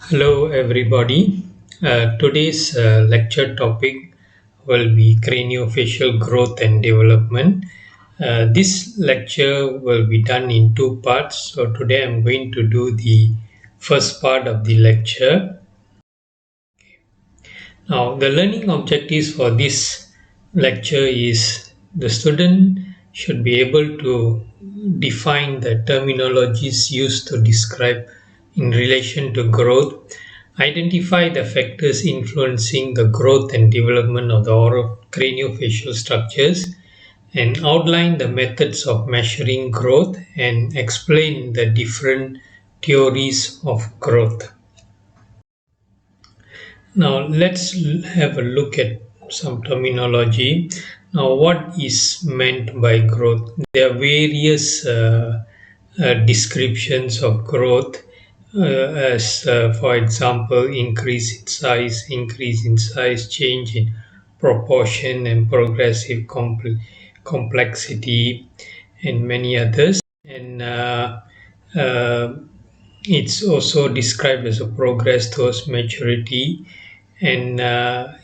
Hello, everybody. Today's lecture topic will be craniofacial growth and development. This lecture will be done in two parts. So, today I'm going to do the first part of the lecture. Now, the learning objectives for this lecture is the student should be able to define the terminologies used to describe in relation to growth, identify the factors influencing the growth and development of the craniofacial structures, and outline the methods of measuring growth and explain the different theories of growth. Now let's have a look at some terminology. Now, what is meant by growth? There are various descriptions of growth, as for example, increase in size, change in proportion, and progressive complexity, and many others. And uh, it's also described as a progress towards maturity, and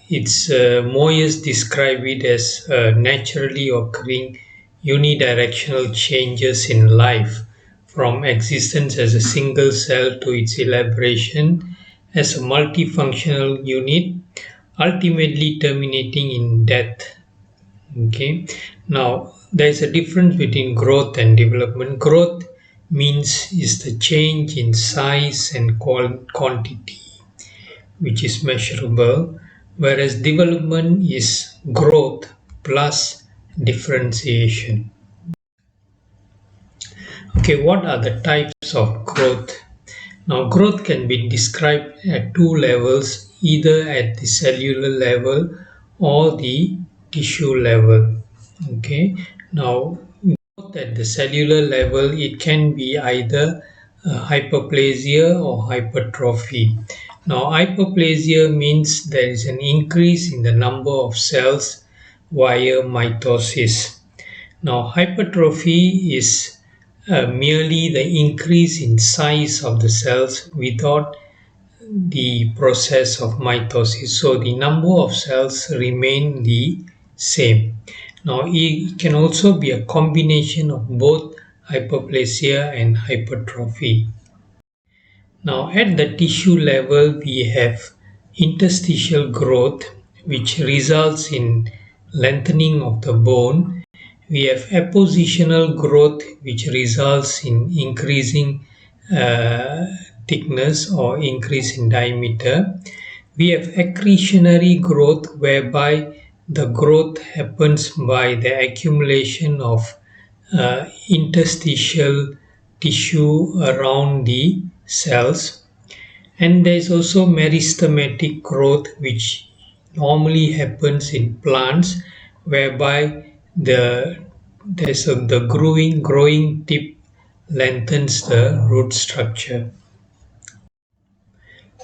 its Moyes describe it as naturally occurring unidirectional changes in life from existence as a single cell to its elaboration as a multifunctional unit, ultimately terminating in death. Okay, now there is a difference between growth and development. Growth means is the change in size and quantity which is measurable, whereas development is growth plus differentiation. Okay, what are the types of growth? Now, growth can be described at two levels, either at the cellular level or the tissue level. Okay, now growth at the cellular level, it can be either hyperplasia or hypertrophy. Now, hyperplasia means there is an increase in the number of cells via mitosis. Now, hypertrophy is merely the increase in size of the cells without the process of mitosis. So, the number of cells remain the same. Now, it can also be a combination of both hyperplasia and hypertrophy. Now, at the tissue level, we have interstitial growth, which results in lengthening of the bone. We have appositional growth, which results in increasing uh, thickness or increase in diameter. We have accretionary growth, whereby the growth happens by the accumulation of interstitial tissue around the cells. And there is also meristematic growth, which normally happens in plants, whereby the growing tip lengthens the root structure.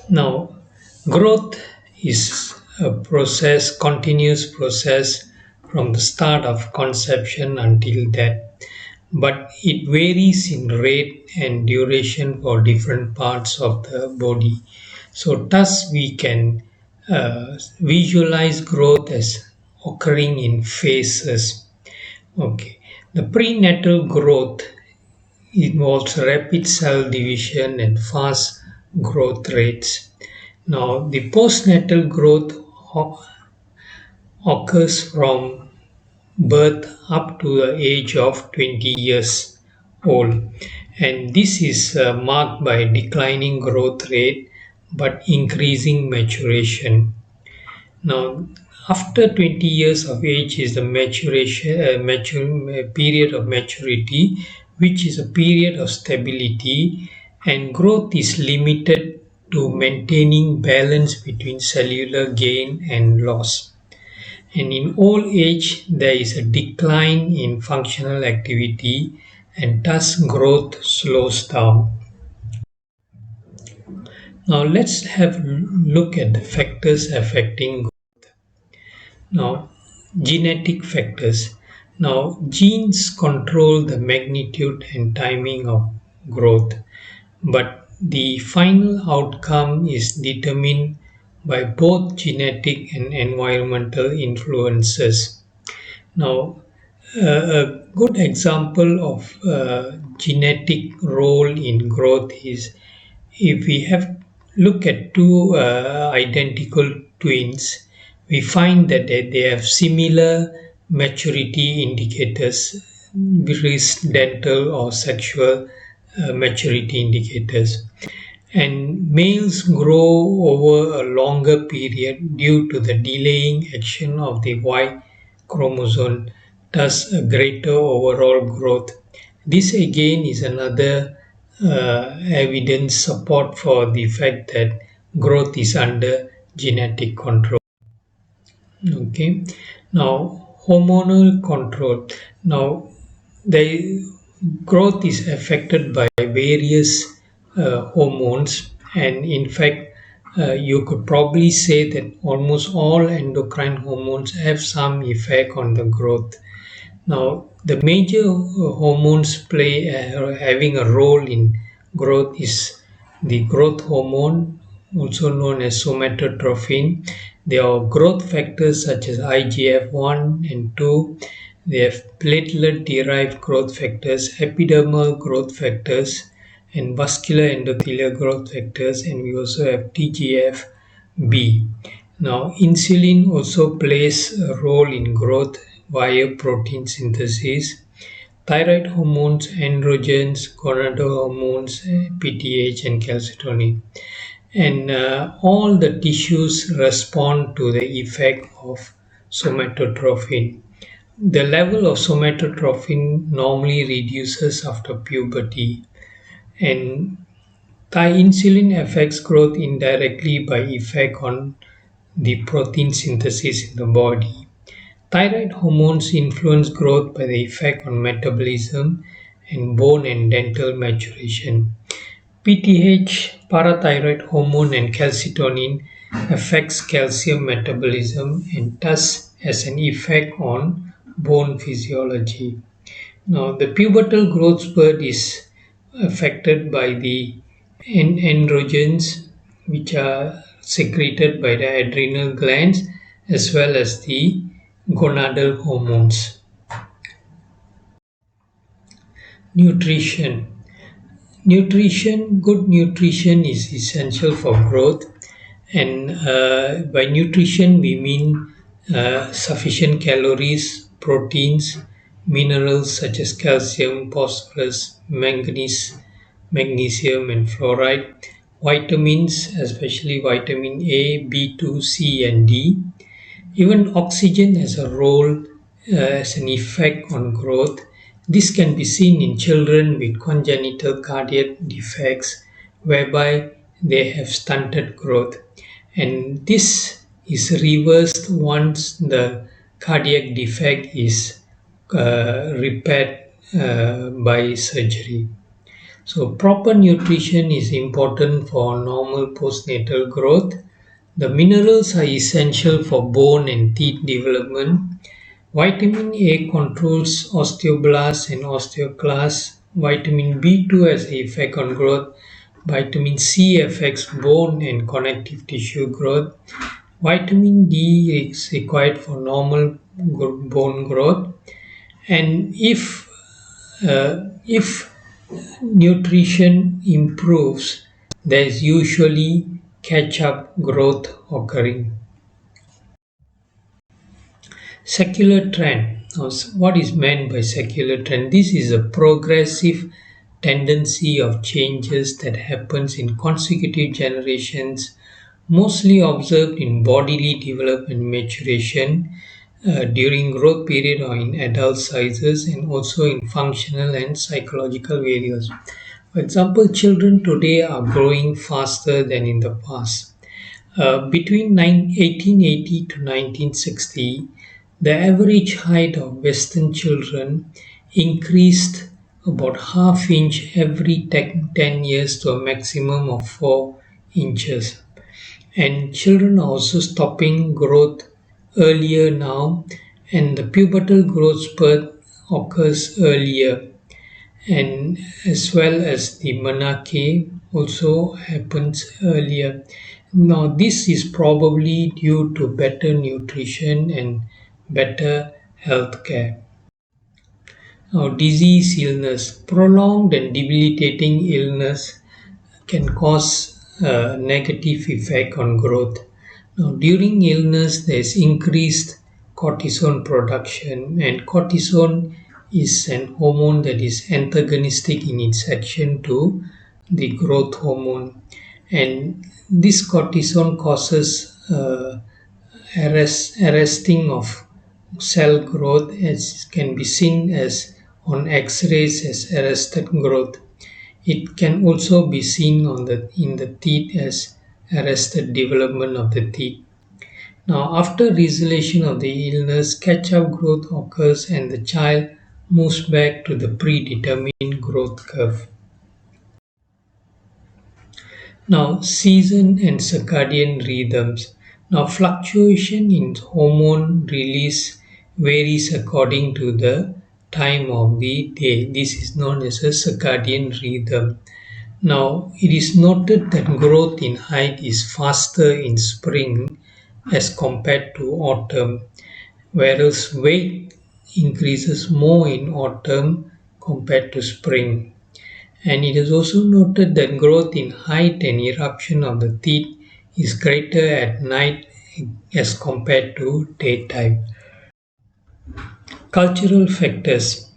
Now, growth is a process, continuous process from the start of conception until death, but it varies in rate and duration for different parts of the body. So, thus, we can visualize growth as occurring in phases. Okay, the prenatal growth involves rapid cell division and fast growth rates. Now, the postnatal growth occurs from birth up to the age of 20 years old, and this is marked by declining growth rate but increasing maturation. Now, after 20 years of age is the period of maturity, which is a period of stability, and growth is limited to maintaining balance between cellular gain and loss. And in old age, there is a decline in functional activity, and thus growth slows down. Now, let's have a look at the factors affecting growth. Now, genetic factors. Now, genes control the magnitude and timing of growth, but the final outcome is determined by both genetic and environmental influences. Now, a good example of genetic role in growth is if we have look at two identical twins, we find that they have similar maturity indicators, wrist, dental, or sexual maturity indicators. And males grow over a longer period due to the delaying action of the Y chromosome, thus a greater overall growth. This again is another evidence support for the fact that growth is under genetic control. Okay, now hormonal control. Now the growth is affected by various hormones, and in fact, you could probably say that almost all endocrine hormones have some effect on the growth. Now, the major hormones play having a role in growth is the growth hormone, also known as somatotrophin. There are growth factors such as IGF-1 and 2. They have platelet-derived growth factors, epidermal growth factors, and vascular endothelial growth factors, and we also have TGF-B. Now, insulin also plays a role in growth via protein synthesis. Thyroid hormones, androgens, gonadal hormones, PTH, and calcitonin. And all the tissues respond to the effect of somatotrophin. The level of somatotrophin normally reduces after puberty, and insulin affects growth indirectly by effect on the protein synthesis in the body. Thyroid hormones influence growth by the effect on metabolism and bone and dental maturation. PTH, parathyroid hormone, and calcitonin affects calcium metabolism and thus has an effect on bone physiology. Now, the pubertal growth spurt is affected by the androgens, which are secreted by the adrenal glands, as well as the gonadal hormones. Nutrition. Good nutrition is essential for growth, and by nutrition we mean sufficient calories, proteins, minerals such as calcium, phosphorus, manganese, magnesium, and fluoride, vitamins, especially vitamin A, B2, C, and D. Even oxygen has a role as an effect on growth. This can be seen in children with congenital cardiac defects, whereby they have stunted growth. And this is reversed once the cardiac defect is repaired by surgery. So, proper nutrition is important for normal postnatal growth. The minerals are essential for bone and teeth development. Vitamin A controls osteoblasts and osteoclasts. Vitamin B2 has an effect on growth. Vitamin C affects bone and connective tissue growth. Vitamin D is required for normal bone growth. And if nutrition improves, there is usually catch-up growth occurring. Secular trend. Now, what is meant by secular trend? This is a progressive tendency of changes that happens in consecutive generations, mostly observed in bodily development maturation during growth period or in adult sizes, and also in functional and psychological variables. For example, children today are growing faster than in the past. Between 1880 to 1960, the average height of Western children increased about half inch every 10 years to a maximum of 4 inches. And children are also stopping growth earlier now, and the pubertal growth spurt occurs earlier, and as well as the menarche also happens earlier. Now, this is probably due to better nutrition and better health care. Now, disease illness, prolonged and debilitating illness can cause a negative effect on growth. Now, during illness, there is increased cortisol production, and cortisol is an hormone that is antagonistic in its action to the growth hormone, and this cortisol causes arresting of cell growth, as can be seen as on X-rays as arrested growth. It can also be seen in the teeth as arrested development of the teeth. Now, after resolution of the illness, catch-up growth occurs and the child moves back to the predetermined growth curve. Now, season and circadian rhythms. Now, fluctuation in hormone release varies according to the time of the day. This is known as a circadian rhythm. Now, it is noted that growth in height is faster in spring as compared to autumn, whereas weight increases more in autumn compared to spring. And it is also noted that growth in height and eruption of the teeth is greater at night as compared to daytime. Cultural factors.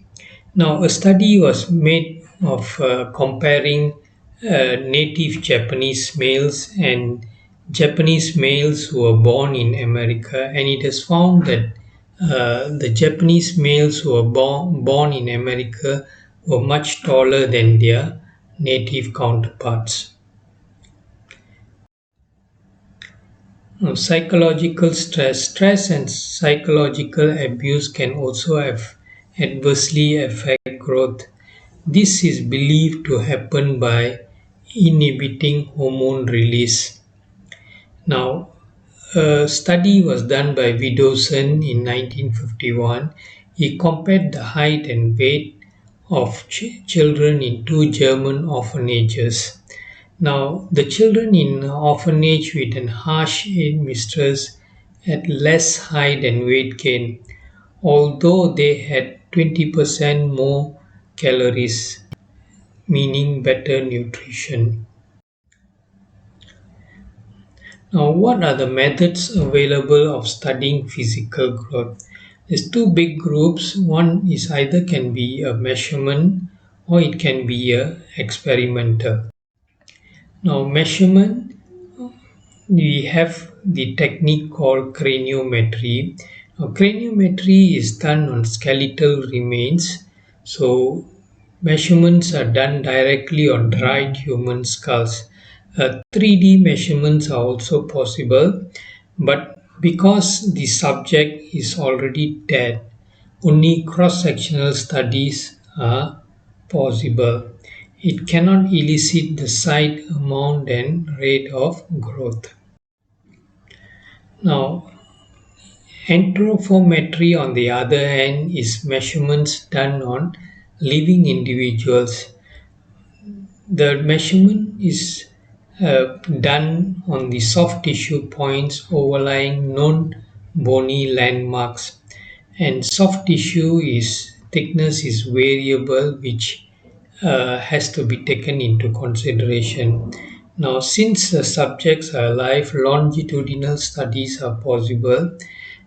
Now, a study was made of comparing native Japanese males and Japanese males who were born in America, and it has found that the Japanese males who were born in America were much taller than their native counterparts. Now, psychological stress and psychological abuse can also adversely affect growth. This is believed to happen by inhibiting hormone release. Now, a study was done by Widdowson in 1951. He compared the height and weight of children in two German orphanages. Now, the children in orphanage with an harsh mistress had less height and weight gain, although they had 20% more calories, meaning better nutrition. Now, what are the methods available of studying physical growth? There's two big groups. One is either can be a measurement or it can be a experimental. Now, measurement, we have the technique called craniometry. Now, craniometry is done on skeletal remains. So, measurements are done directly on dried human skulls. 3D measurements are also possible, but because the subject is already dead, only cross-sectional studies are possible. It cannot elicit the size, amount, and rate of growth. Now, anthropometry, on the other hand, is measurements done on living individuals. The measurement is done on the soft tissue points overlying known bony landmarks, and soft tissue is thickness is variable, which has to be taken into consideration. Now, since the subjects are alive, longitudinal studies are possible,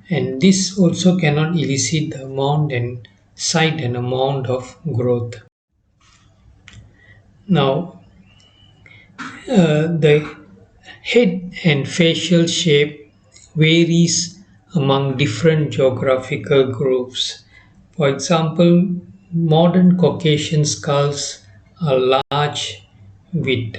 and this also cannot elicit the amount and size and amount of growth. Now, the head and facial shape varies among different geographical groups. For example, modern Caucasian skulls are large with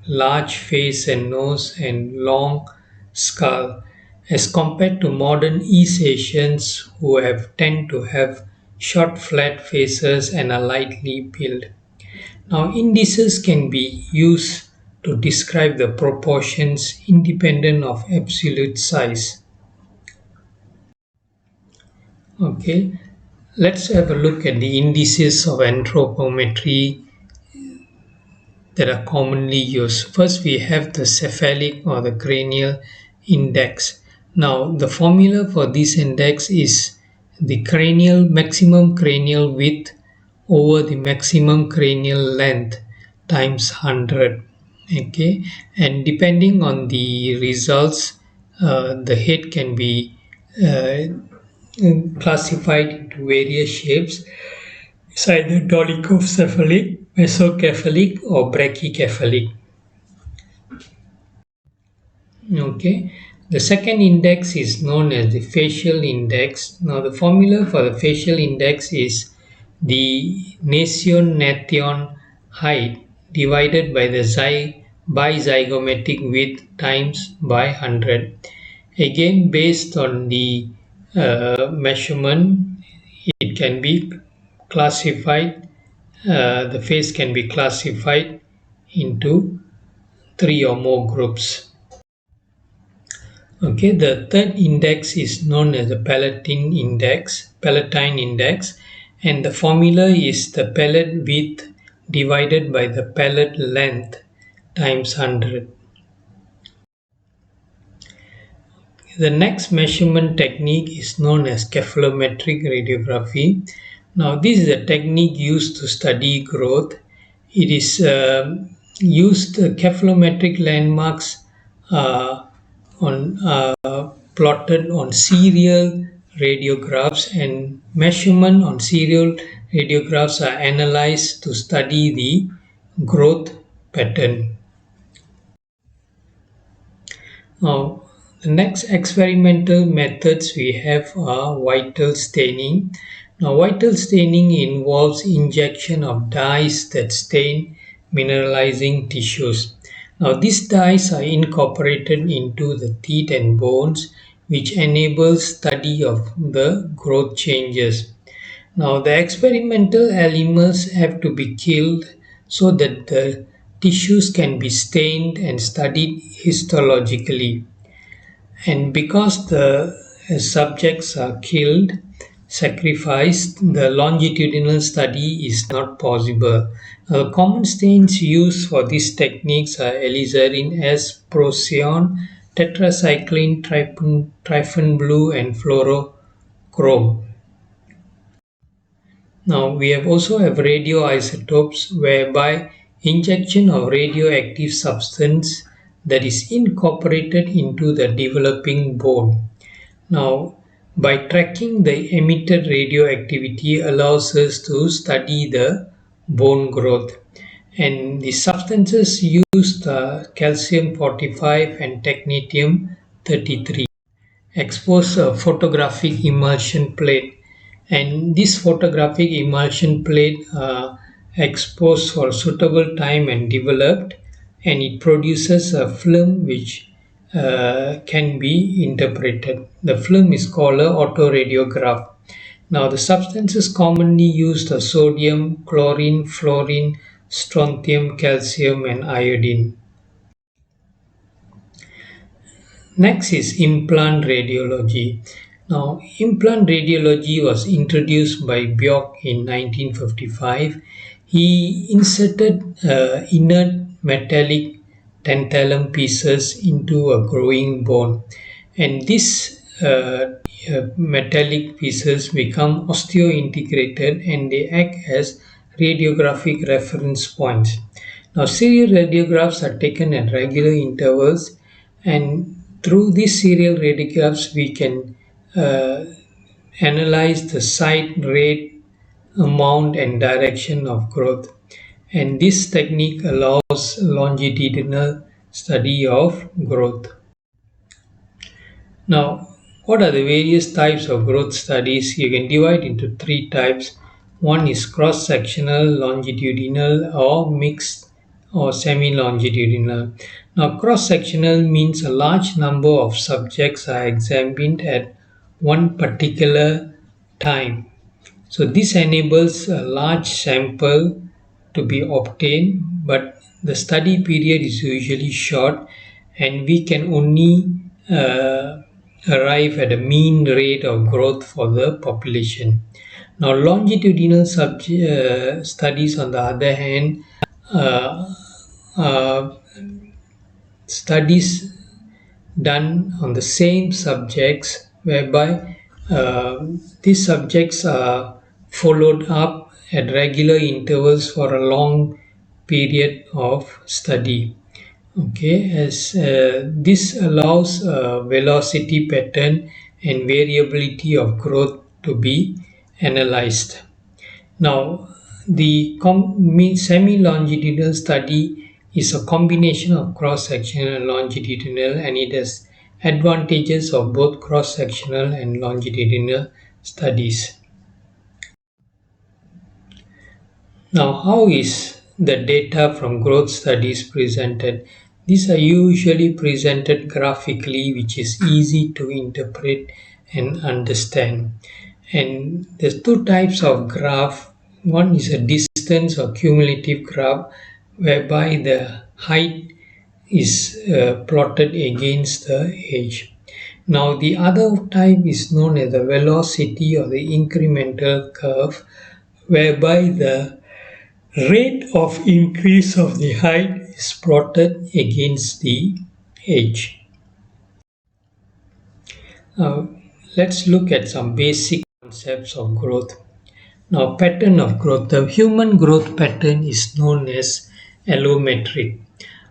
large face and nose and long skull, as compared to modern East Asians who tend to have short flat faces and are lightly built. Now, indices can be used to describe the proportions independent of absolute size. Okay, let's have a look at the indices of anthropometry. that are commonly used. First, we have the cephalic or the cranial index. Now, the formula for this index is the maximum cranial width over the maximum cranial length times 100. Okay, and depending on the results, the head can be classified into various shapes. It's either dolichocephalic, mesocephalic, or brachycephalic. Okay. The second index is known as the facial index. Now, the formula for the facial index is the nasion height divided by the bizygomatic width times by 100. Again, based on the measurement, it can be classified. The face can be classified into three or more groups. Okay, the third index is known as the Palatine index, and the formula is the palate width divided by the palate length times 100. The next measurement technique is known as cephalometric radiography. Now, this is a technique used to study growth. It is used cephalometric landmarks on plotted on serial radiographs, and measurement on serial radiographs are analyzed to study the growth pattern. Now, the next experimental methods we have are vital staining. Now, vital staining involves injection of dyes that stain mineralizing tissues. Now, these dyes are incorporated into the teeth and bones, which enables study of the growth changes. Now, the experimental animals have to be killed so that the tissues can be stained and studied histologically. And because the subjects are killed, sacrificed, the longitudinal study is not possible. Common stains used for these techniques are alizarin S, procyon, tetracycline, trypan blue, and fluorochrome. Now we also have radioisotopes, whereby injection of radioactive substance that is incorporated into the developing bone. Now, by tracking the emitted radioactivity allows us to study the bone growth. And the substances used are calcium 45 and technetium 33. Expose a photographic emulsion plate, and this photographic emulsion plate exposed for suitable time and developed, and it produces a film which can be interpreted. The film is called a autoradiograph. Now, the substances commonly used are sodium, chlorine, fluorine, strontium, calcium, and iodine. Next is implant radiology. Now, implant radiology was introduced by Bjork in 1955. He inserted inert metallic tantalum pieces into a growing bone, and these metallic pieces become osteointegrated, and they act as radiographic reference points. Now, serial radiographs are taken at regular intervals, and through these serial radiographs, we can analyze the site, rate, amount, and direction of growth. And this technique allows longitudinal study of growth. Now, what are the various types of growth studies? You can divide into three types. One is cross-sectional, longitudinal, or mixed or semi-longitudinal. Now, cross-sectional means a large number of subjects are examined at one particular time. So this enables a large sample to be obtained, but the study period is usually short, and we can only arrive at a mean rate of growth for the population. Now, longitudinal studies, on the other hand, uh, studies done on the same subjects, whereby these subjects are followed up at regular intervals for a long period of study. Okay, as this allows velocity pattern and variability of growth to be analyzed. Now, the semi-longitudinal study is a combination of cross-sectional and longitudinal, and it has advantages of both cross-sectional and longitudinal studies. Now, how is the data from growth studies presented? These are usually presented graphically, which is easy to interpret and understand. And there's two types of graph. One is a distance or cumulative graph, whereby the height is plotted against the age. Now, the other type is known as the velocity or the incremental curve, whereby the rate of increase of the height is plotted against the age. Now, let's look at some basic concepts of growth. Now, pattern of growth. The human growth pattern is known as allometric.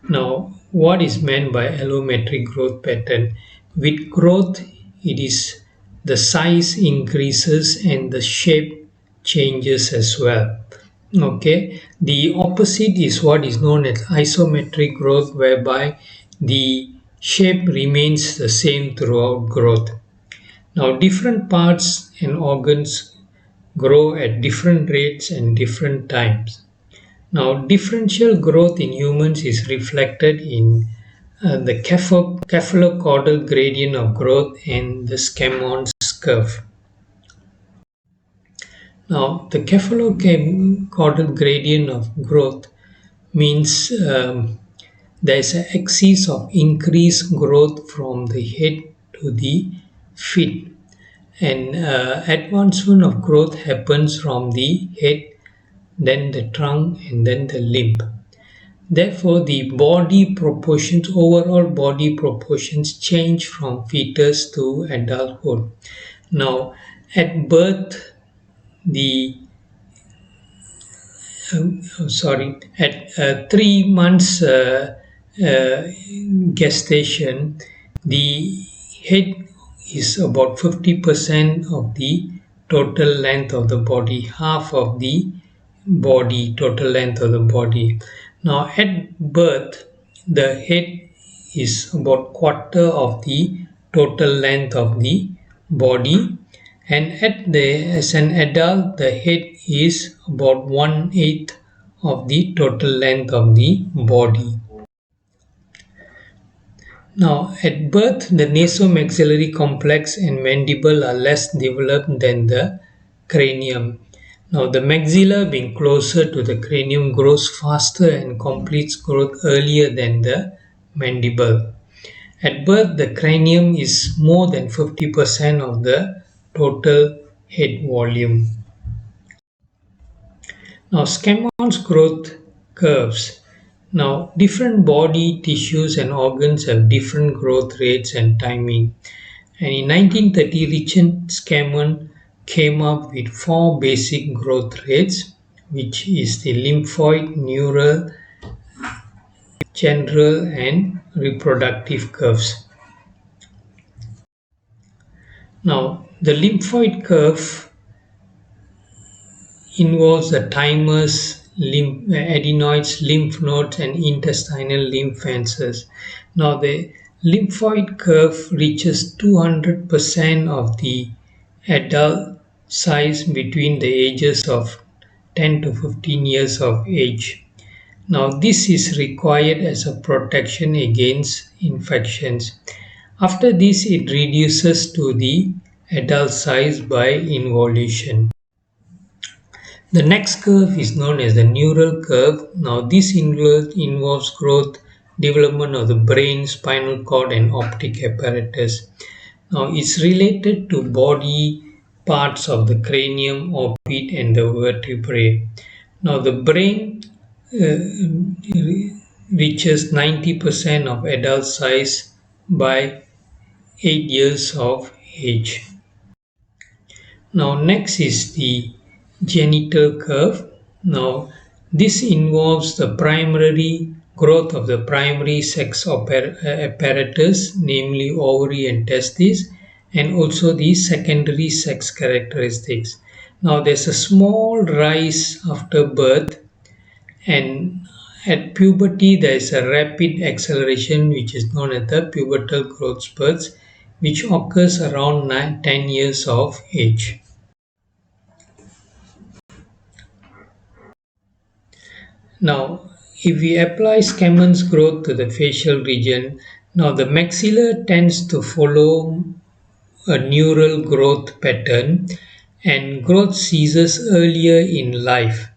Now, what is meant by allometric growth pattern? With growth, it is the size increases and the shape changes as well. Okay, the opposite is what is known as isometric growth, whereby the shape remains the same throughout growth. Now, different parts and organs grow at different rates and different times. Now, differential growth in humans is reflected in the cephalocaudal gradient of growth and the Scammon's curve. Now, the cephalocaudal gradient of growth means there is an axis of increased growth from the head to the feet, and advancement of growth happens from the head, then the trunk, and then the limb. Therefore, the body proportions, overall body proportions, change from fetus to adulthood. Now, at birth, the at 3 months gestation, the head is about 50% of the total length of the body, half of the body, total length of the body. Now, at birth, the head is about quarter of the total length of the body, and as an adult, the head is about 1/8 of the total length of the body. Now, at birth, the nasomaxillary complex and mandible are less developed than the cranium. Now, the maxilla, being closer to the cranium, grows faster and completes growth earlier than the mandible. At birth, the cranium is more than 50% of the total head volume. Now, Scammon's growth curves. Now, different body tissues and organs have different growth rates and timing. And in 1930, Richard Scammon came up with 4 basic growth rates, which is the lymphoid, neural, general, and reproductive curves. Now, the lymphoid curve involves the thymus, adenoids, lymph nodes, and intestinal lymph vessels. Now, the lymphoid curve reaches 200% of the adult size between the ages of 10 to 15 years of age. Now, this is required as a protection against infections. After this, it reduces to the adult size by involution. The next curve is known as the neural curve. Now, this involves growth, development of the brain, spinal cord, and optic apparatus. Now, it's related to body parts of the cranium, orbit, and the vertebrae. Now, the brain reaches 90% of adult size by 8 years of age. Now next is the genital curve. Now this involves the primary growth of the primary sex apparatus, namely ovary and testes, and also the secondary sex characteristics. Now there's a small rise after birth, and at puberty there is a rapid acceleration which is known as the pubertal growth spurts, which occurs around 10 years of age. Now, if we apply Scammon's growth to the facial region, now the maxilla tends to follow a neural growth pattern, and growth ceases earlier in life.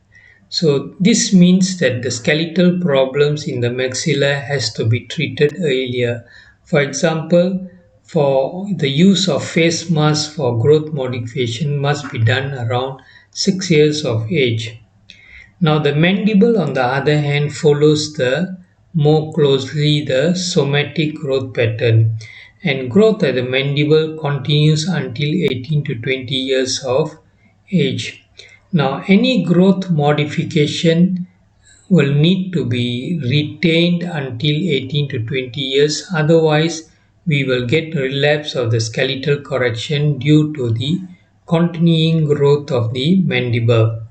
So this means that the skeletal problems in the maxilla has to be treated earlier. For example, for the use of face mask for growth modification must be done around 6 years of age. Now the mandible on the other hand follows the more closely the somatic growth pattern, and growth at the mandible continues until 18 to 20 years of age. Now any growth modification will need to be retained until 18 to 20 years, otherwise we will get relapse of the skeletal correction due to the continuing growth of the mandible.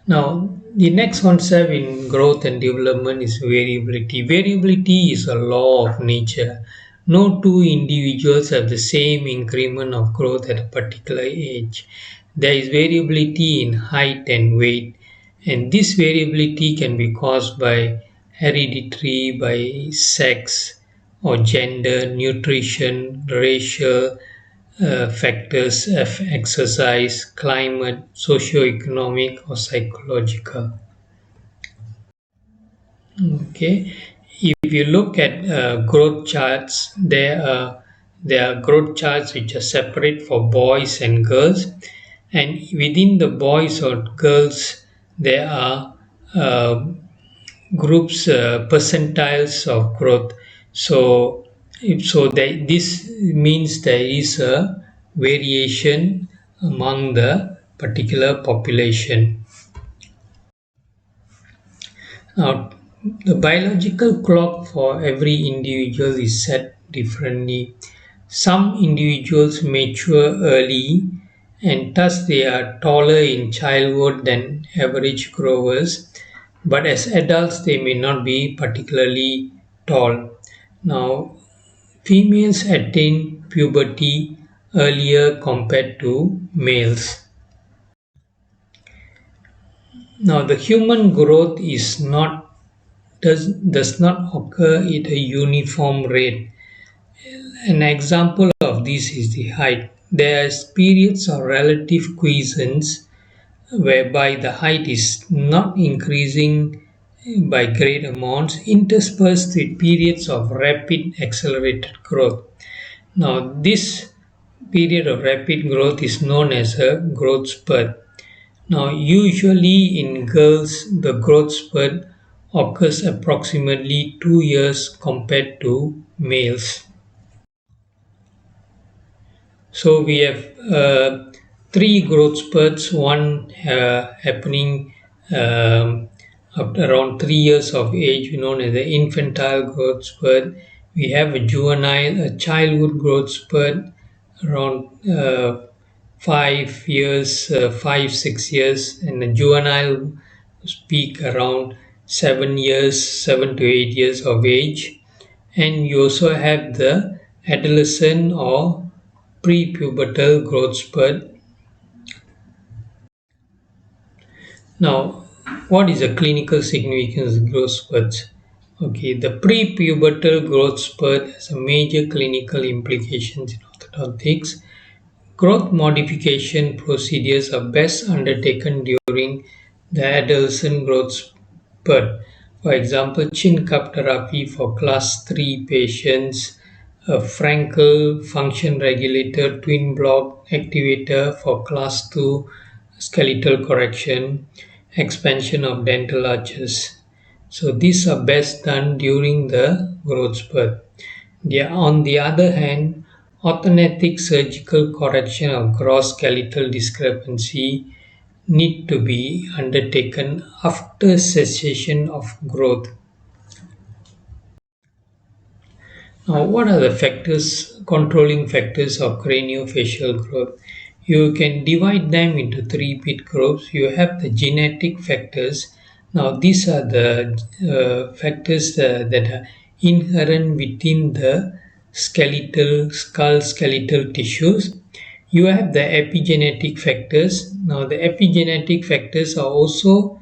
Now, the next concept in growth and development is variability. Variability is a law of nature. No two individuals have the same increment of growth at a particular age. There is variability in height and weight, and this variability can be caused by hereditary, by sex or gender, nutrition, racial, factors of exercise, climate, socio-economic or psychological. Okay, if you look at growth charts, there are growth charts which are separate for boys and girls, and within the boys or girls there are groups percentiles of growth. This means there is a variation among the particular population. Now the biological clock for every individual is set differently. Some individuals mature early, and thus they are taller in childhood than average growers, but as adults they may not be particularly tall. Now, females attain puberty earlier compared to males. Now, the human growth does not occur at a uniform rate. An example of this is the height. There are periods of relative quiescence whereby the height is not increasing by great amounts, interspersed with periods of rapid accelerated growth. Now, this period of rapid growth is known as a growth spurt. Now, usually in girls, the growth spurt occurs approximately 2 years compared to males. So we have three growth spurts, one happening around 3 years of age, known as the infantile growth spurt. We have a childhood growth spurt around 5 years, 5, 6 years, and the juvenile peak around 7 years, 7 to 8 years of age. And you also have the adolescent or prepubertal growth spurt. Now, what is the clinical significance of growth spurts? Okay, the prepubertal growth spurt has a major clinical implications in orthodontics. Growth modification procedures are best undertaken during the adolescent growth spurt. For example, chin cup therapy for class 3 patients, a Frankel function regulator twin block activator for class 2 skeletal correction. expansion of dental arches. So these are best done during the growth spurt. On the other hand, orthodontic surgical correction of gross skeletal discrepancy need to be undertaken after cessation of growth. Now, what are the controlling factors of craniofacial growth? You can divide them into three big groups. You have the genetic factors. Now, these are the factors that are inherent within the skull skeletal tissues. You have the epigenetic factors. Now, the epigenetic factors are also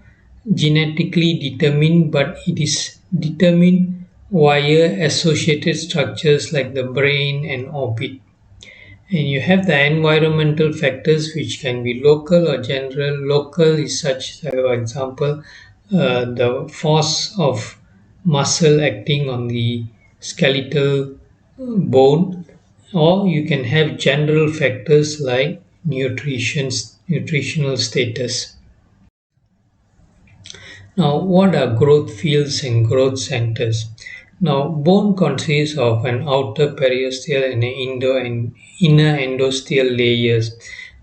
genetically determined, but it is determined via associated structures like the brain and orbit. And you have the environmental factors which can be local or general. Local is such, for example, the force of muscle acting on the skeletal bone, or you can have general factors like nutritional status. Now, what are growth fields and growth centers? Now, bone consists of an outer periosteal and an inner endosteal layers.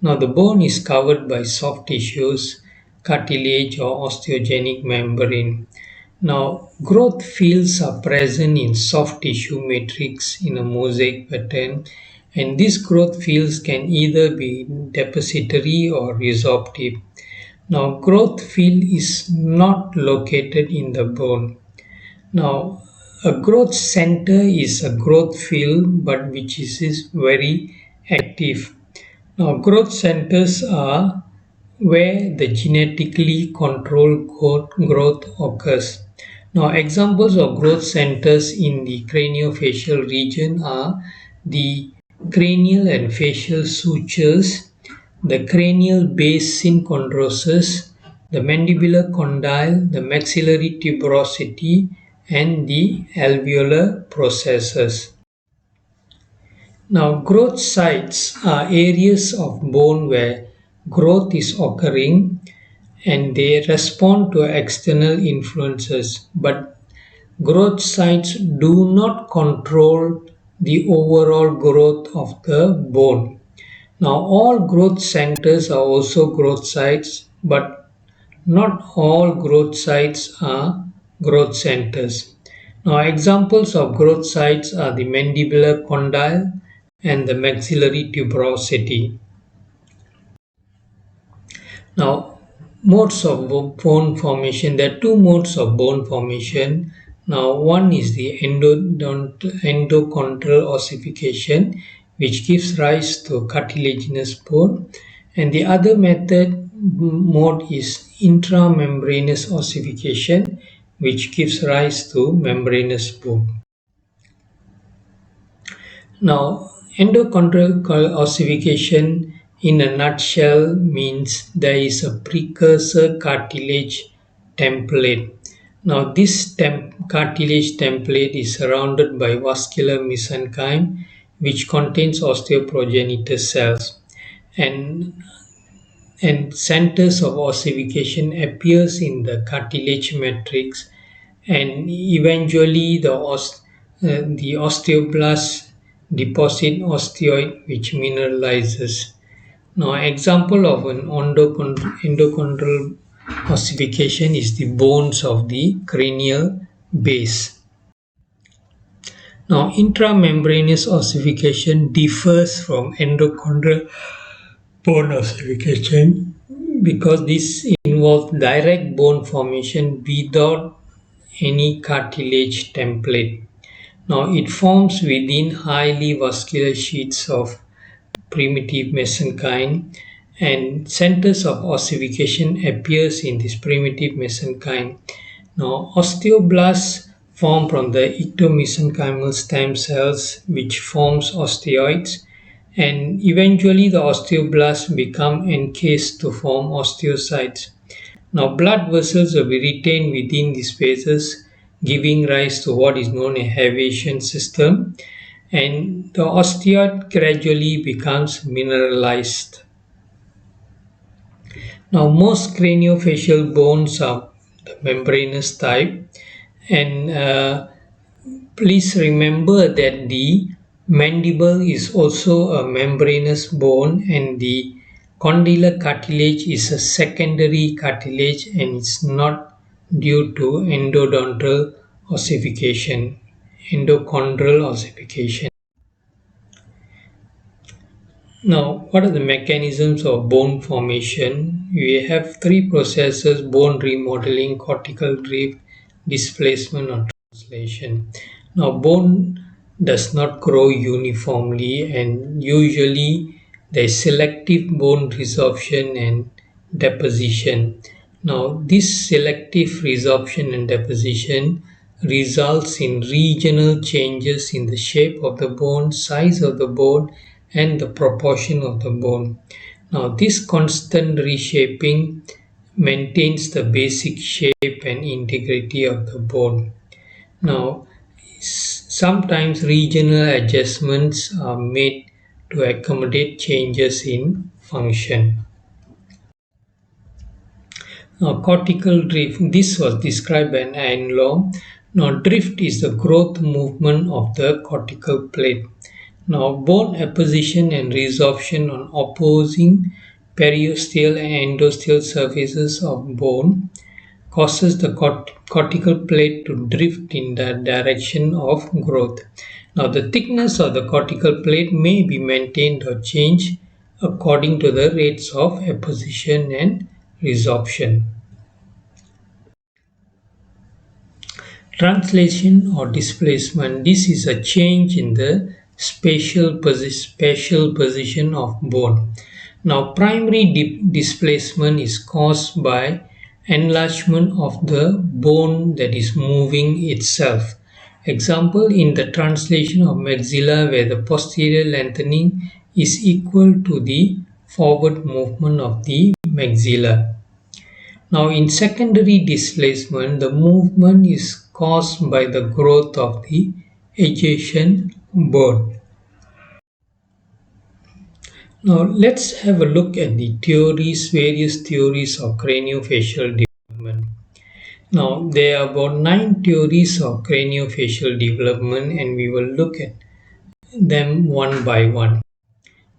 Now, the bone is covered by soft tissues, cartilage, or osteogenic membrane. Now, growth fields are present in soft tissue matrix in a mosaic pattern, and these growth fields can either be depository or resorptive. Now, growth field is not located in the bone. Now, a growth center is a growth field, but which is very active. Now, growth centers are where the genetically controlled growth occurs. Now, examples of growth centers in the craniofacial region are the cranial and facial sutures, the cranial base synchondrosis, the mandibular condyle, the maxillary tuberosity, and the alveolar processes. Now, growth sites are areas of bone where growth is occurring and they respond to external influences, but growth sites do not control the overall growth of the bone. Now, all growth centers are also growth sites, but not all growth sites are growth centers. Now, examples of growth sites are the mandibular condyle and the maxillary tuberosity. Now, modes of bone formation. There are two modes of bone formation. Now, one is the endochondral ossification, which gives rise to cartilaginous bone, and the other mode is intramembranous ossification, which gives rise to membranous bone. Now, endochondral ossification in a nutshell means there is a precursor cartilage template. Now, this cartilage template is surrounded by vascular mesenchyme, which contains osteoprogenitor cells, and centers of ossification appears in the cartilage matrix, and eventually the osteoblast deposit osteoid which mineralizes. Now, example of an endochondral ossification is the bones of the cranial base. Now, intramembranous ossification differs from endochondral bone ossification because this involves direct bone formation without any cartilage template. Now, it forms within highly vascular sheets of primitive mesenchyme, and centers of ossification appears in this primitive mesenchyme. Now, osteoblasts form from the ectomesenchymal stem cells, which forms osteoids, and eventually the osteoblasts become encased to form osteocytes. Now, blood vessels will be retained within these spaces, giving rise to what is known as Havian system, and the osteoid gradually becomes mineralized. Now, most craniofacial bones are the membranous type, and please remember that the mandible is also a membranous bone, and the condylar cartilage is a secondary cartilage, and it's not due to endochondral ossification. Now, what are the mechanisms of bone formation? We have three processes: bone remodeling, cortical drift, displacement, or translation. Now, bone does not grow uniformly, and usually there is selective bone resorption and deposition. Now, this selective resorption and deposition results in regional changes in the shape of the bone, size of the bone, and the proportion of the bone. Now, this constant reshaping maintains the basic shape and integrity of the bone. Now, sometimes regional adjustments are made to accommodate changes in function. Now, cortical drift, this was described by an Ayn law. Now, drift is the growth movement of the cortical plate. Now, bone apposition and resorption on opposing periosteal and endosteal surfaces of bone causes the cortical plate to drift in the direction of growth. Now, the thickness of the cortical plate may be maintained or changed according to the rates of apposition and resorption. Translation or displacement. This is a change in the spatial position of bone. Now, primary displacement is caused by enlargement of the bone that is moving itself. Example, in the translation of maxilla, where the posterior lengthening is equal to the forward movement of the maxilla. Now, in secondary displacement, the movement is caused by the growth of the adjacent bone. Now, let's have a look at the various theories of craniofacial development. Now, there are about 9 theories of craniofacial development, and we will look at them one by one.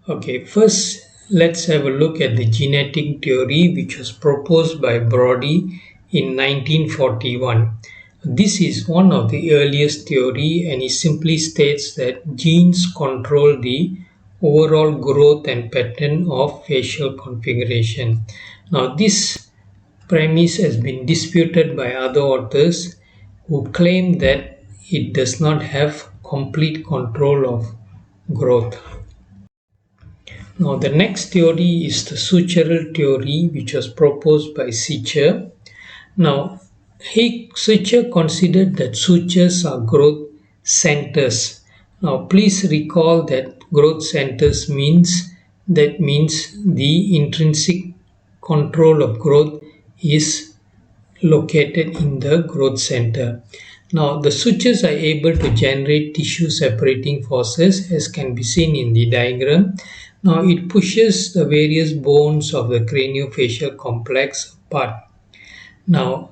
Okay, first let's have a look at the genetic theory, which was proposed by Brody in 1941. This is one of the earliest theory, and it simply states that genes control the overall growth and pattern of facial configuration. Now, this premise has been disputed by other authors who claim that it does not have complete control of growth. Now, the next theory is the sutural theory, which was proposed by Suture. Now, Suture considered that sutures are growth centers. Now, please recall that growth centers means the intrinsic control of growth is located in the growth center. Now, the sutures are able to generate tissue separating forces, as can be seen in the diagram. Now, it pushes the various bones of the craniofacial complex apart. Now,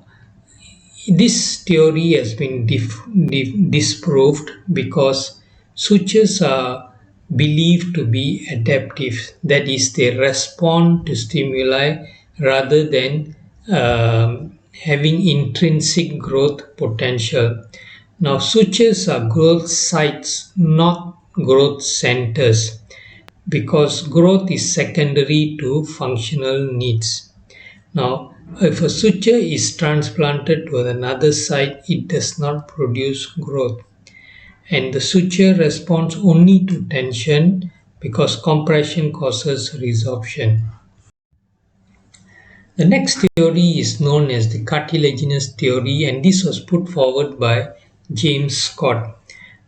this theory has been disproved because sutures are believed to be adaptive, that is, they respond to stimuli rather than having intrinsic growth potential. Now, sutures are growth sites, not growth centers, because growth is secondary to functional needs. Now, if a suture is transplanted to another site, it does not produce growth, and the suture responds only to tension because compression causes resorption. The next theory is known as the cartilaginous theory, and this was put forward by James Scott.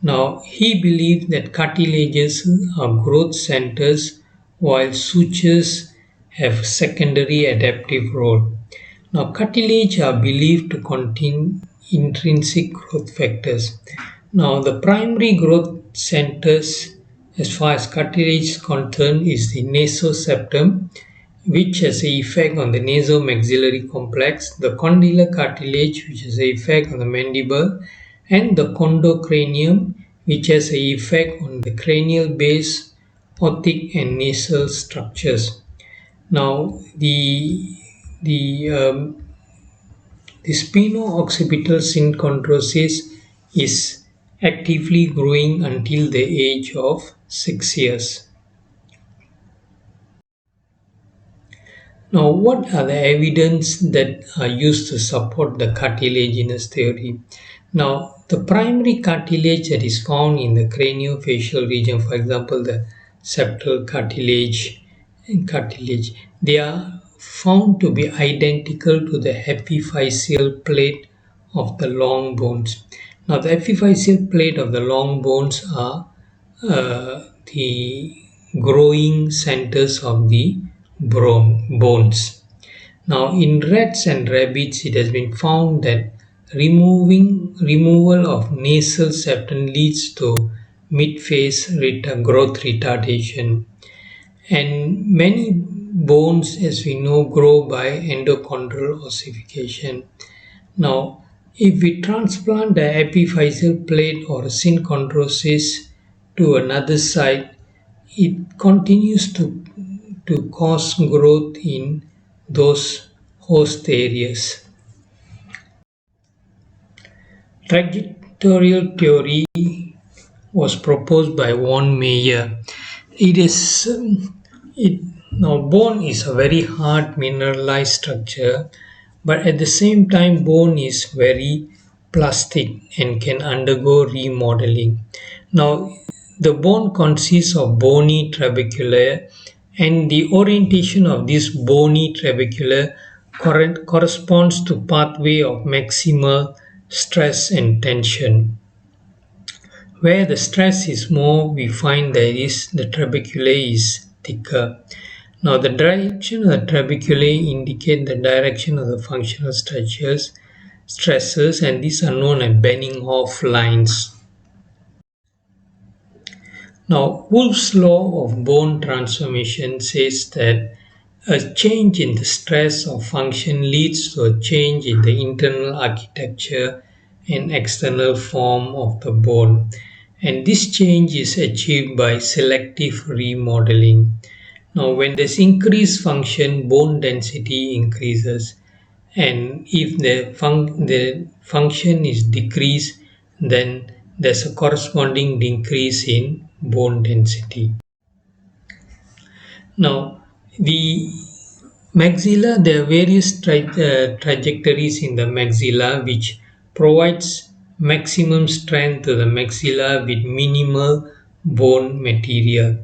Now, he believed that cartilages are growth centers while sutures have secondary adaptive role. Now, cartilage are believed to contain intrinsic growth factors. Now, the primary growth centers as far as cartilage is concerned is the nasoseptum, which has an effect on the nasomaxillary complex, the condylar cartilage, which has an effect on the mandible, and the condocranium, which has an effect on the cranial base, otic, and nasal structures. Now, the the spino-occipital synchondrosis is actively growing until the age of 6 years. Now, what are the evidence that are used to support the cartilaginous theory? Now, the primary cartilage that is found in the craniofacial region, for example, the septal cartilage and cartilage, they are found to be identical to the epiphyseal plate of the long bones. Now, the epiphyseal plate of the long bones are the growing centers of the bones. Now, in rats and rabbits, it has been found that removal of nasal septum leads to mid-phase growth retardation. And many bones, as we know, grow by endochondral ossification. Now, if we transplant the epiphyseal plate or synchondrosis to another site, it continues to cause growth in those host areas. Trajectorial theory was proposed by von Meyer. It is it now bone is a very hard mineralized structure, but at the same time bone is very plastic and can undergo remodeling. Now the bone consists of bony trabeculae, and the orientation of this bony trabeculae corresponds to pathway of maximal stress and tension. Where the stress is more, we find the trabeculae is thicker. Now the direction of the trabeculae indicate the direction of the functional stresses, and these are known as Benioff lines. Now, Wolff's law of bone transformation says that a change in the stress of function leads to a change in the internal architecture and external form of the bone. And this change is achieved by selective remodeling. Now, when there's increased function, bone density increases. And if the function is decreased, then there's a corresponding decrease in bone density. Now, the maxilla, there are various trajectories in the maxilla which provides maximum strength to the maxilla with minimal bone material.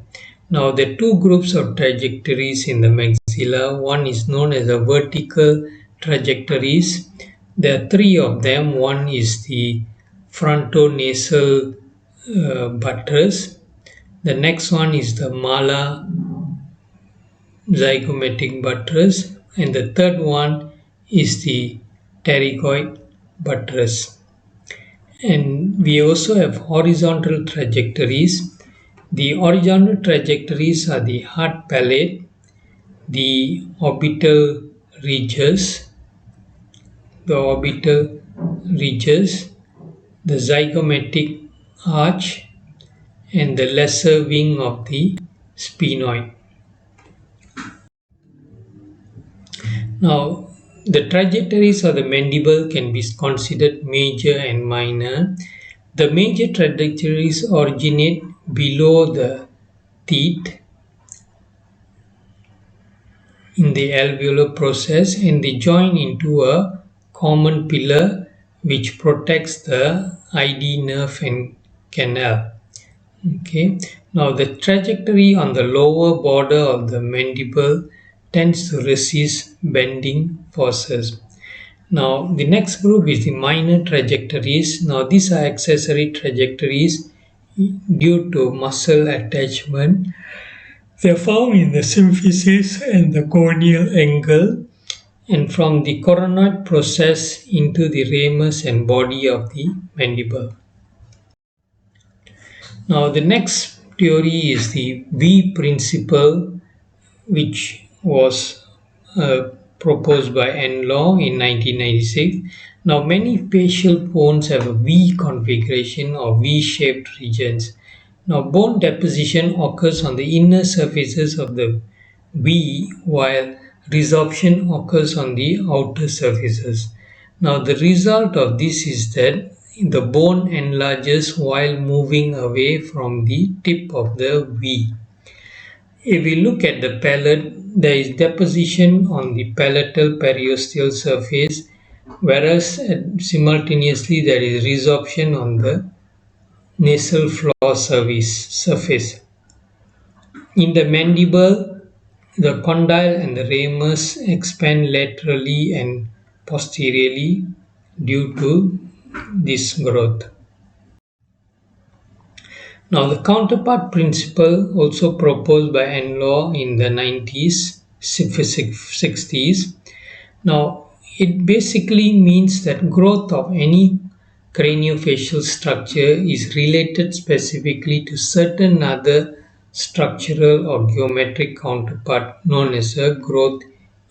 Now, there are two groups of trajectories in the maxilla. One is known as the vertical trajectories. There are three of them. One is the frontonasal buttress. The next one is the mala zygomatic buttress, and the third one is the pterygoid buttress. And we also have horizontal trajectories. The horizontal trajectories are the hard palate, the orbital ridges, the zygomatic arch, and the lesser wing of the sphenoid. Now, the trajectories of the mandible can be considered major and minor. The major trajectories originate below the teeth in the alveolar process, and they join into a common pillar which protects the ID nerve and canal. Okay. Now the trajectory on the lower border of the mandible tends to resist bending forces. Now the next group is the minor trajectories. Now these are accessory trajectories due to muscle attachment. They are found in the symphysis and the corneal angle, and from the coronoid process into the ramus and body of the mandible. Now the next theory is the V principle, which was uh, proposed by Enlaw in 1996. Now, many facial bones have a V configuration or V-shaped regions. Now, bone deposition occurs on the inner surfaces of the V, while resorption occurs on the outer surfaces. Now, the result of this is that the bone enlarges while moving away from the tip of the V. If we look at the palate, there is deposition on the palatal periosteal surface, whereas simultaneously there is resorption on the nasal floor surface. In the mandible, the condyle and the ramus expand laterally and posteriorly due to this growth. Now, the counterpart principle, also proposed by Enlaw in the 60s. Now, it basically means that growth of any craniofacial structure is related specifically to certain other structural or geometric counterpart known as a growth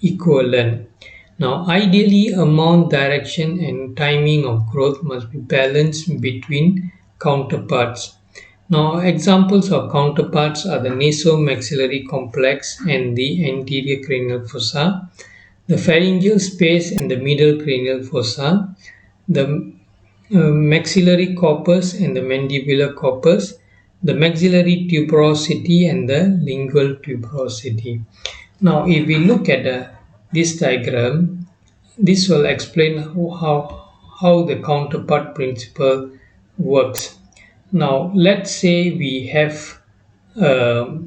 equivalent. Now, ideally, amount, direction, and timing of growth must be balanced between counterparts. Now, examples of counterparts are the nasomaxillary complex and the anterior cranial fossa, the pharyngeal space and the middle cranial fossa, the maxillary corpus and the mandibular corpus, the maxillary tuberosity and the lingual tuberosity. Now, if we look at this diagram, this will explain how the counterpart principle works. Now, let's say we have uh,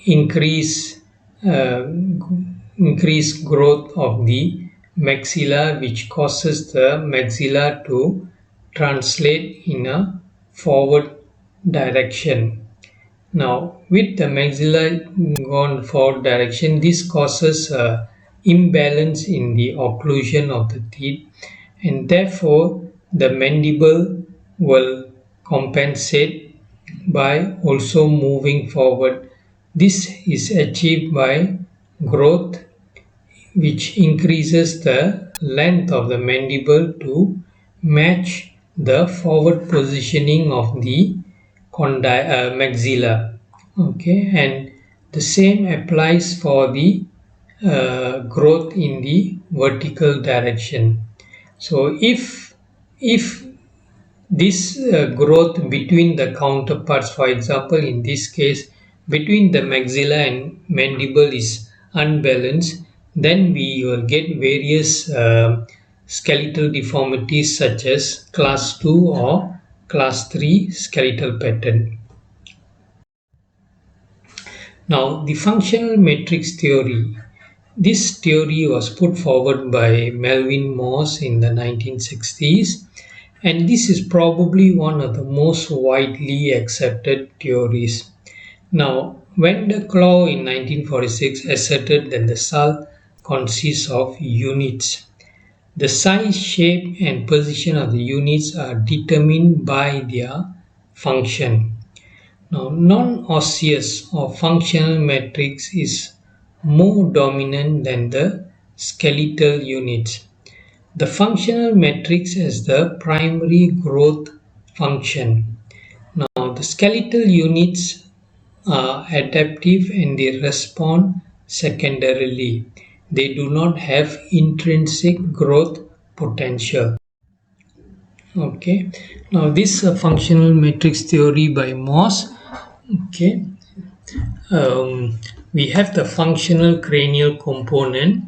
increase uh, increased growth of the maxilla, which causes the maxilla to translate in a forward direction. Now, with the maxilla gone forward direction, this causes imbalance in the occlusion of the teeth, and therefore the mandible will compensate by also moving forward. This is achieved by growth, which increases the length of the mandible to match the forward positioning of the maxilla. Okay, and the same applies for the growth in the vertical direction. So if this growth between the counterparts, for example, in this case, between the maxilla and mandible is unbalanced, then we will get various skeletal deformities such as class 2 or class 3 skeletal pattern. Now, the functional matrix theory. This theory was put forward by Melvin Morse in the 1960s, and this is probably one of the most widely accepted theories. Now, when the Claw in 1946 asserted that the skull consists of units, the size, shape, and position of the units are determined by their function. Now, non-osseous or functional matrix is more dominant than the skeletal units. The functional matrix has the primary growth function. Now, the skeletal units are adaptive and they respond secondarily. They do not have intrinsic growth potential. Okay, now this functional matrix theory by Morse. Okay, we have the functional cranial component,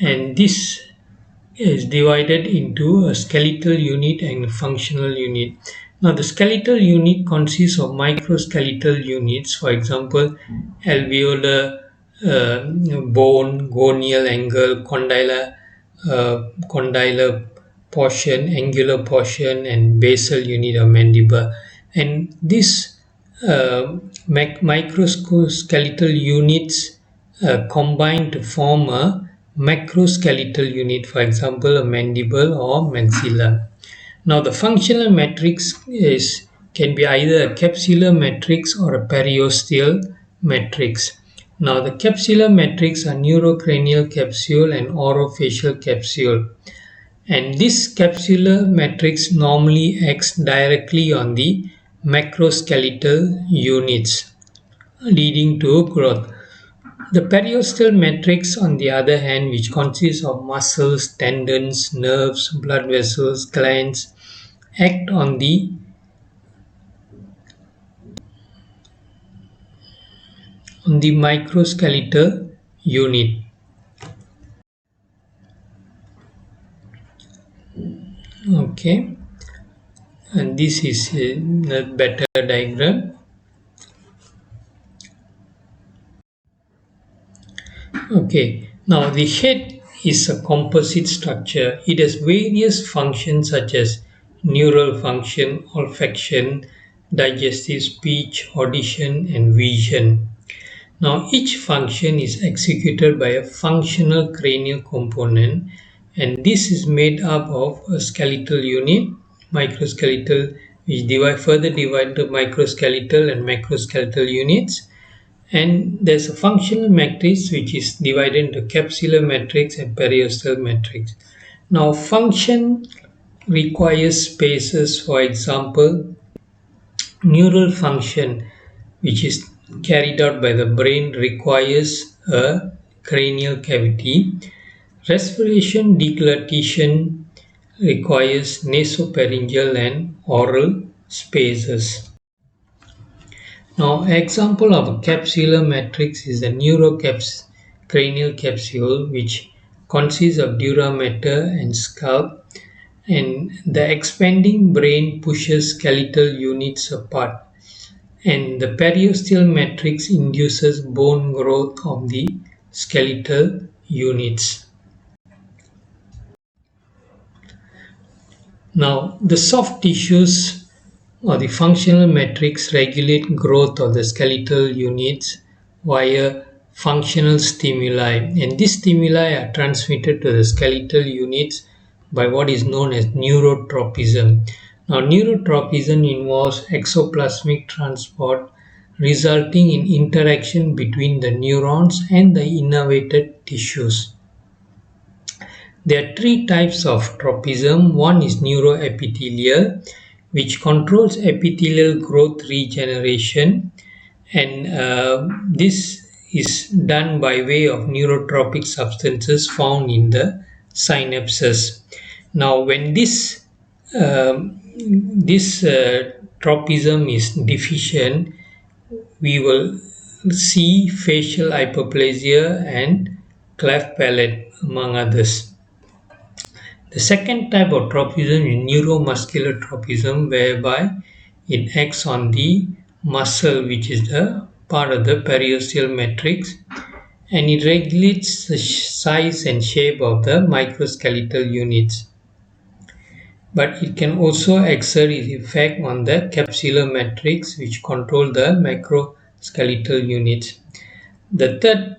and this is divided into a skeletal unit and a functional unit. Now, the skeletal unit consists of microskeletal units, for example, alveolar bone, gonial angle, condylar portion, angular portion, and basal unit of mandible. And this microskeletal units combine to form a macroskeletal unit, for example, a mandible or maxilla. Now, the functional matrix can be either a capsular matrix or a periosteal matrix. Now the capsular matrix are neurocranial capsule and orofacial capsule. And this capsular matrix normally acts directly on the macroskeletal units, leading to growth. The periosteal matrix, on the other hand, which consists of muscles, tendons, nerves, blood vessels, glands, act on the microskeletal unit. Okay, and this is a better diagram. Okay, now the head is a composite structure. It has various functions such as neural function, olfaction, digestive, speech, audition, and vision. Now, each function is executed by a functional cranial component, and this is made up of a skeletal unit, microskeletal, which further divide into microskeletal and macroskeletal units. And there's a functional matrix which is divided into capsular matrix and periosteal matrix. Now, function requires spaces. For example, neural function, which is carried out by the brain, requires a cranial cavity. Respiration deglutition requires nasopharyngeal and oral spaces. Now, example of a capsular matrix is the neurocranial capsule, which consists of dura mater and scalp, and the expanding brain pushes skeletal units apart, and the periosteal matrix induces bone growth of the skeletal units. Now, the soft tissues or the functional matrix regulate growth of the skeletal units via functional stimuli, and these stimuli are transmitted to the skeletal units by what is known as neurotropism. Now, neurotropism involves exoplasmic transport resulting in interaction between the neurons and the innervated tissues. There are three types of tropism. One is neuroepithelial, which controls epithelial growth regeneration, and this is done by way of neurotropic substances found in the synapses. Now, when this tropism is deficient, we will see facial hyperplasia and cleft palate, among others. The second type of tropism is neuromuscular tropism, whereby it acts on the muscle, which is the part of the periosteal matrix, and it regulates the size and shape of the microskeletal units. But it can also exert its effect on the capsular matrix, which control the macroskeletal units. The third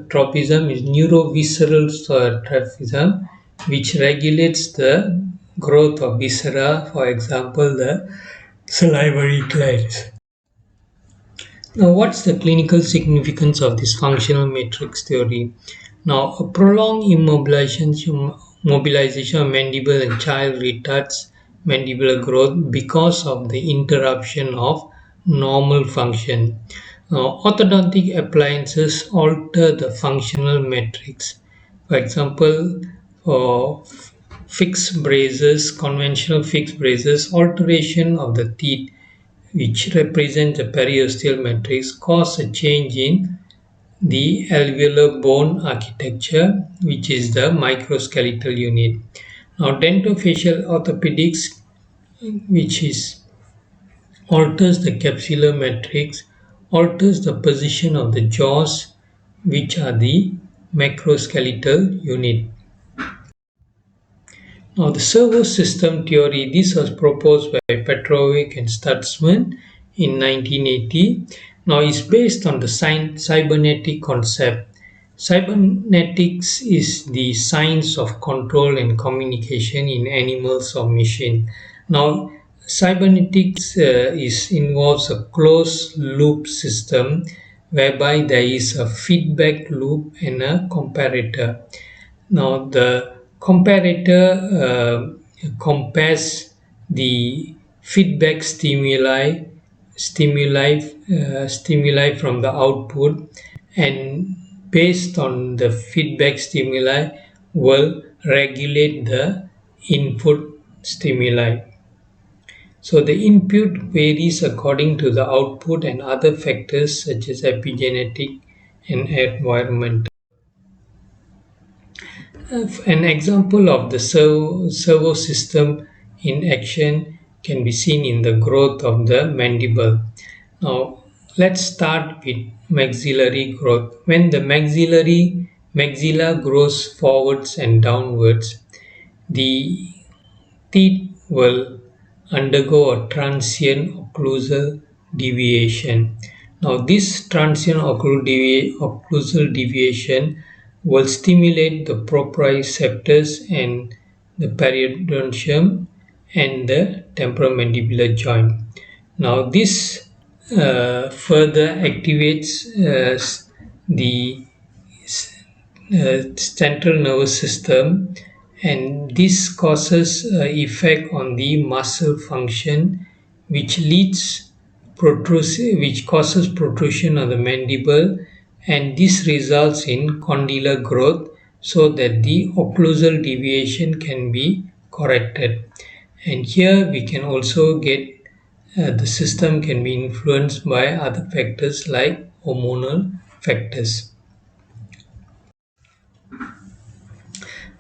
tropism is neurovisceral tropism, which regulates the growth of viscera, for example, the salivary glands. Now, what's the clinical significance of this functional matrix theory? Now, a prolonged mobilization of mandible and child retards mandibular growth because of the interruption of normal function. Orthodontic appliances alter the functional matrix. For example, for fixed braces, conventional fixed braces, alteration of the teeth, which represent the periosteal matrix, cause a change in the alveolar bone architecture, which is the microskeletal unit. Now, dentofacial orthopedics, which is alters the capsular matrix, alters the position of the jaws, which are the macroskeletal unit. Now, the servo system theory, this was proposed by Petrovic and Stutzman in 1980. Now, it's based on the cybernetic concept. Cybernetics is the science of control and communication in animals or machine. Now, cybernetics involves a closed loop system whereby there is a feedback loop and a comparator. Now the comparator compares the feedback stimuli from the output, and based on the feedback stimuli will regulate the input stimuli. So the input varies according to the output and other factors such as epigenetic and environmental. An example of the servo system in action can be seen in the growth of the mandible. Now, let's start with maxillary growth. When the maxilla grows forwards and downwards, the teeth will undergo a transient occlusal deviation. Now, this transient occlusal deviation will stimulate the proprioceptors and the periodontium and the temporomandibular joint. Now, this further activates the central nervous system, and this causes effect on the muscle function, which which causes protrusion of the mandible, and this results in condylar growth so that the occlusal deviation can be corrected. And here we can also get the system can be influenced by other factors like hormonal factors.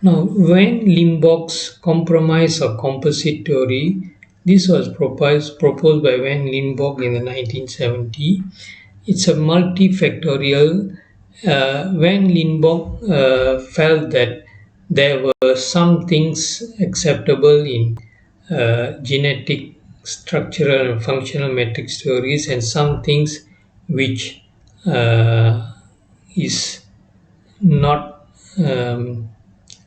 Now, when Limbaug's compromise or composite theory, this was proposed by Van Limbaugh in the 1970s. It's a multifactorial. Van Limbaugh felt that there were some things acceptable in genetic, structural, and functional matrix theories, and some things which is not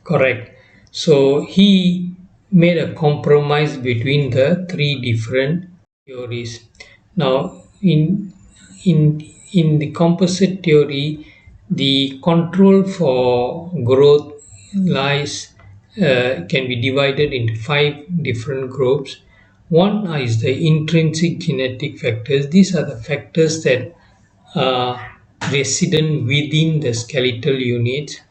correct. So he made a compromise between the three different theories. Now, in the composite theory, the control for growth lies can be divided into 5 different groups. One is the intrinsic genetic factors. These are the factors that are resident within the skeletal unit.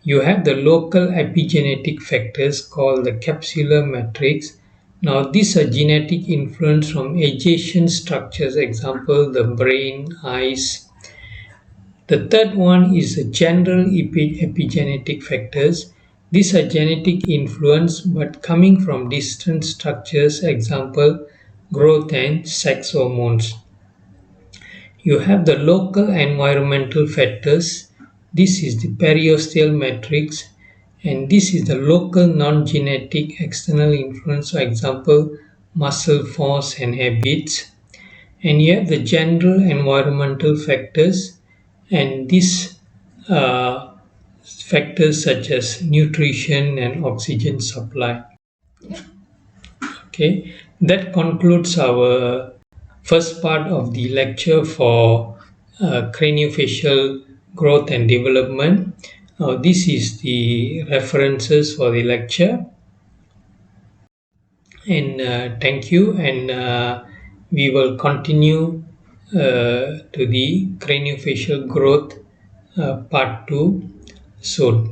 You have the local epigenetic factors called the capsular matrix. Now, these are genetic influence from adjacent structures, example, the brain, eyes. The third one is the general epigenetic factors. These are genetic influence but coming from distant structures, example, growth and sex hormones. You have the local environmental factors. This is the periosteal matrix, and this is the local non-genetic external influence, for example, muscle force and habits. And you have the general environmental factors, and these factors such as nutrition and oxygen supply. Okay, that concludes our first part of the lecture for craniofacial growth and development. This is the references for the lecture, and thank you, and we will continue to the craniofacial growth part 2 soon.